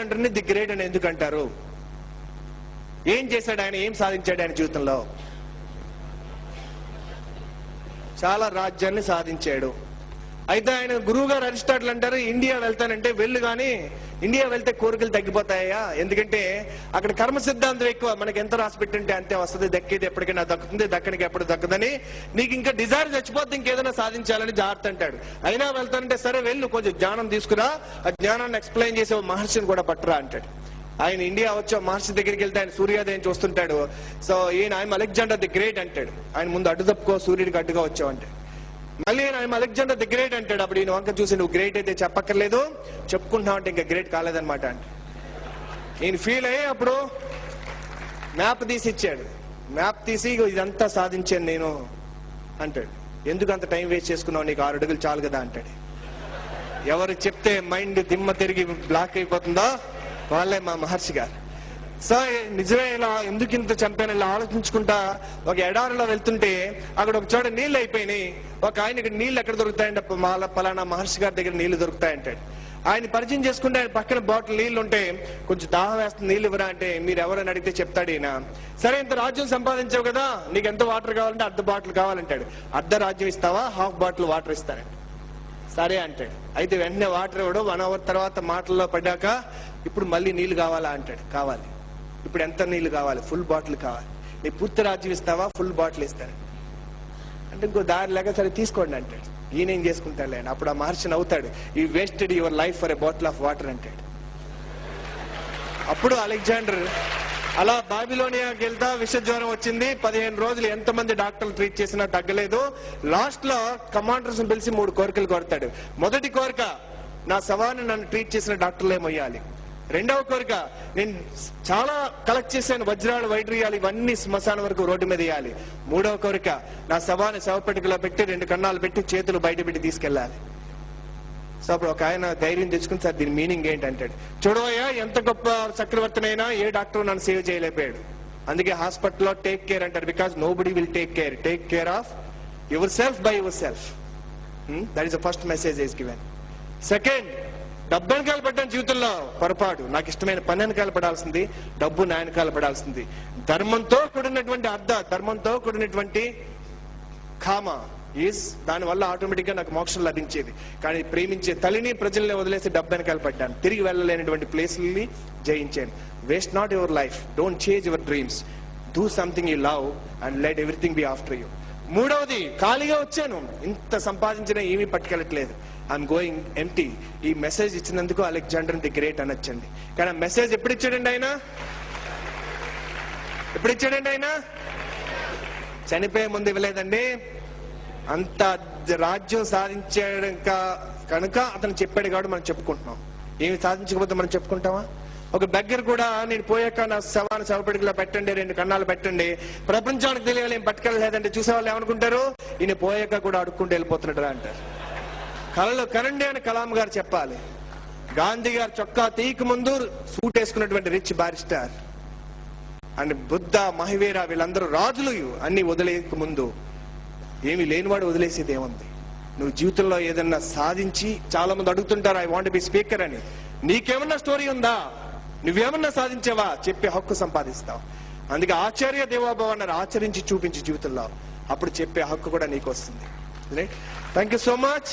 అలెగ్జాండర్ని the great అని ఎందుకు అంటారు? ఏం చేశాడు ఆయన? ఏం సాధించాడు ఆయన జీవితంలో? చాలా రాజ్యాన్ని సాధించాడు. అయితే ఆయన గురువు గారు అరిస్టాటిల్ అంటారు, ఇండియా వెళ్తానంటే వెళ్ళు, కానీ ఇండియా వెళ్తే కోరికలు తగ్గిపోతాయా? ఎందుకంటే అక్కడ కర్మ సిద్ధాంతం ఎక్కువ. మనకి ఎంత రాసి పెట్టింటే అంతే వస్తుంది, దక్కేది ఎప్పటికైనా దక్కుతుంది, దక్కనికి ఎప్పుడు దక్కదని. నీకు ఇంకా డిజైర్ చచ్చిపోతే ఇంకేదైనా సాధించాలని జాగ్రత్త అంటాడు. అయినా వెళ్తానంటే సరే వెళ్ళు, కొంచెం జ్ఞానం తీసుకురా, ఆ జ్ఞానాన్ని ఎక్స్ప్లెయిన్ చేసే మహర్షిని కూడా పట్టురా అంటాడు. ఆయన ఇండియా వచ్చి మహర్షి దగ్గరికి వెళ్తే ఆయన సూర్యోదయం చూస్తుంటాడు. సో ఈయన ఆయన అలెగ్జాండర్ ది గ్రేట్ అంటాడు. ఆయన ముందు అడ్డు తప్పుకో, సూర్యుడికి అడ్డుగా వచ్చావంటే. మళ్ళీ ఆయన అలెగ్జాండర్ ది గ్రేట్ అంటాడు. అప్పుడు ఈయన వంక చూసి, నువ్వు గ్రేట్ అయితే చెప్పక్కర్లేదు, చెప్పుకుంటున్నావు అంటే ఇంకా గ్రేట్ కాలేదనమాట అంటే. ఈయన ఫీల్ అయ్యి అప్పుడు మ్యాప్ తీసి ఇచ్చాడు. మ్యాప్ తీసి ఇదంతా సాధించాను నేను అంటాడు. ఎందుకు అంత టైం వేస్ట్ చేసుకున్నావు, నీకు 6 అడుగులు చాలు కదా అంటాడు. ఎవరు చెప్తే మైండ్ దిమ్మ తిరిగి బ్లాక్ అయిపోతుందో వాళ్ళే మా మహర్షి గారు. సో నిజమే, ఇలా ఎందుకు ఇంత చంపాను ఇలా ఆలోచించుకుంటా ఒక ఎడారిలో వెళ్తుంటే అక్కడ ఒక చోట నీళ్ళు అయిపోయినాయి. ఒక ఆయనకి నీళ్ళు ఎక్కడ దొరుకుతాయంటే పలానా మహర్షి గారి దగ్గర నీళ్లు దొరుకుతాయంటాడు. ఆయన పరిచయం చేసుకుంటే ఆయన పక్కన బాటిల్ నీళ్లు ఉంటే, కొంచెం దాహం వేస్తుంది నీళ్ళు ఇవ్వరా అంటే, మీరు ఎవరైనా అడిగితే చెప్తాడు ఈయన. సరే ఇంత రాజ్యం సంపాదించావు కదా, నీకు ఎంత వాటర్ కావాలంటే అర్ధ బాటిల్ కావాలంటాడు. అర్ధ రాజ్యం ఇస్తావా, హాఫ్ బాటిల్ వాటర్ ఇస్తానండి. సరే అంటాడు. అయితే వెంటనే వాటర్ ఇవ్వడు. 1 అవర్ తర్వాత మాటల్లో పడ్డాక, ఇప్పుడు మళ్ళీ నీళ్లు కావాలా అంటాడు. కావాలి. ఇప్పుడు ఎంత నీళ్లు కావాలి? ఫుల్ బాటిల్ కావాలి. నీ పూర్తి రాజ్యం ఇస్తావా, ఫుల్ బాటిల్ ఇస్తాను అంటే, ఇంకో దారి లేక సరే తీసుకోండి అంటాడు. ఈయనేం చేసుకుంటాడు ఆయన. అప్పుడు ఆ మహర్షి నవ్వుతాడు, you wasted your life for a bottle of water అంటాడు. అప్పుడు అలెగ్జాండర్ అలా బాబిలోనియాకి వెళ్తా విషజ్వరం వచ్చింది. 15 రోజులు ఎంతమంది డాక్టర్లు ట్రీట్ చేసినా తగ్గలేదు. లాస్ట్ లో కమాండర్స్ పిలిచి 3 కోరికలు కోరుతాడు. మొదటి కోరిక, నా శవాన్ని నన్ను ట్రీట్ చేసిన డాక్టర్లే మొయ్యాలి. రెండవ కోరిక, నేను చాలా కలెక్ట్ చేశాను వజ్రాలు, వైడ్రియాలు, ఇవన్నీ శ్మశానం వరకు రోడ్డు మీద వేయాలి. మూడవ కోరిక, నా శవాన్ని శవపెట్టుకలో పెట్టి 2 కన్నాలు పెట్టి చేతులు బయట పెట్టి తీసుకెళ్లాలి. సో అప్పుడు ఒక ఆయన ధైర్యం తెచ్చుకుని, సార్ దీని మీనింగ్ ఏంటి అంటాడు. చూడవయ్యా, ఎంత గొప్ప చక్రవర్తినైనా ఏ డాక్టర్ నన్ను సేవ్ చేయలేకపోయాడు. అందుకే హాస్పిటల్లో టేక్ కేర్ అంటారు. Because nobody will take care of your self by your self. That is the first message is given. Second, డబ్బు వెనకాల పడ్డాను జీవితంలో పొరపాటు. నాకు ఇష్టమైన పని వెనకాల పడాల్సింది, డబ్బు నా వెనకాల పడాల్సింది. ధర్మంతో కూడినటువంటి ధర్మంతో కూడినటువంటి కామ ఈజ్, దానివల్ల ఆటోమేటిక్ గా నాకు మోక్షం లభించేది. కానీ ప్రేమించే తల్లిని ప్రజల్ని వదిలేసి డబ్బు వెనకాల పడ్డాను. తిరిగి వెళ్ళలేనటువంటి ప్లేస్లని జయించాను. Waste not your life, don't change your dreams, do something you love and let everything be after you. మూడవది, ఖాళీగా వచ్చాను, ఇంత సంపాదించినా ఏమీ పట్టుకెళ్ళట్లేదు, ఐఎమ్ గోయింగ్ ఎంప్టీ. ఈ మెసేజ్ ఇచ్చినందుకు అలెగ్జాండర్ ది గ్రేట్ అనొచ్చండి. కానీ ఆ మెసేజ్ ఎప్పుడు ఇచ్చాడండి ఆయన? ఎప్పుడు ఇచ్చాడండి ఆయన? చనిపోయే ముందు ఇవ్వలేదండి. అంత రాజ్యం సాధించాడు కనుక అతను చెప్పాడు కాబట్టి మనం చెప్పుకుంటున్నాం. ఏమి సాధించకపోతే మనం చెప్పుకుంటామా? ఒక బెగ్గర్ కూడా, నేను పోయాక నా శవాన్ని శవపెడుగులో పెట్టండి, 2 కన్నాలు పెట్టండి, ప్రపంచానికి తెలియాలి, ఏం పట్టుకెళ్ళలేదంటే చూసేవాళ్ళు ఏమనుకుంటారు, ఈయన పోయాక కూడా అడుక్కుంటూ వెళ్ళిపోతున్నాడు అంటారు. కళలు కనండి అని కలాం గారు చెప్పాలి. గాంధీ గారు చొక్కా తీయక ముందు సూట్ వేసుకున్నటువంటి రిచ్ బారిస్టర్ అండ్ బుద్ధ, మహివీర, వీళ్ళందరూ రాజులు అన్ని వదిలేక ముందు ఏమి లేనివాడు వదిలేసేది ఏముంది? నువ్వు జీవితంలో ఏదన్నా సాధించి, చాలా మంది అడుగుతుంటారు ఐ వాంట్ బి స్పీకర్ అని. నీకేమన్నా స్టోరీ ఉందా? నువ్వేమన్నా సాధించావా? చెప్పే హక్కు సంపాదిస్తావు. అందుకే ఆచార్య దేవోభవ అన్నారు, ఆచరించి చూపించి జీవితంలో, అప్పుడు చెప్పే హక్కు కూడా నీకు వస్తుంది. Thank you so much.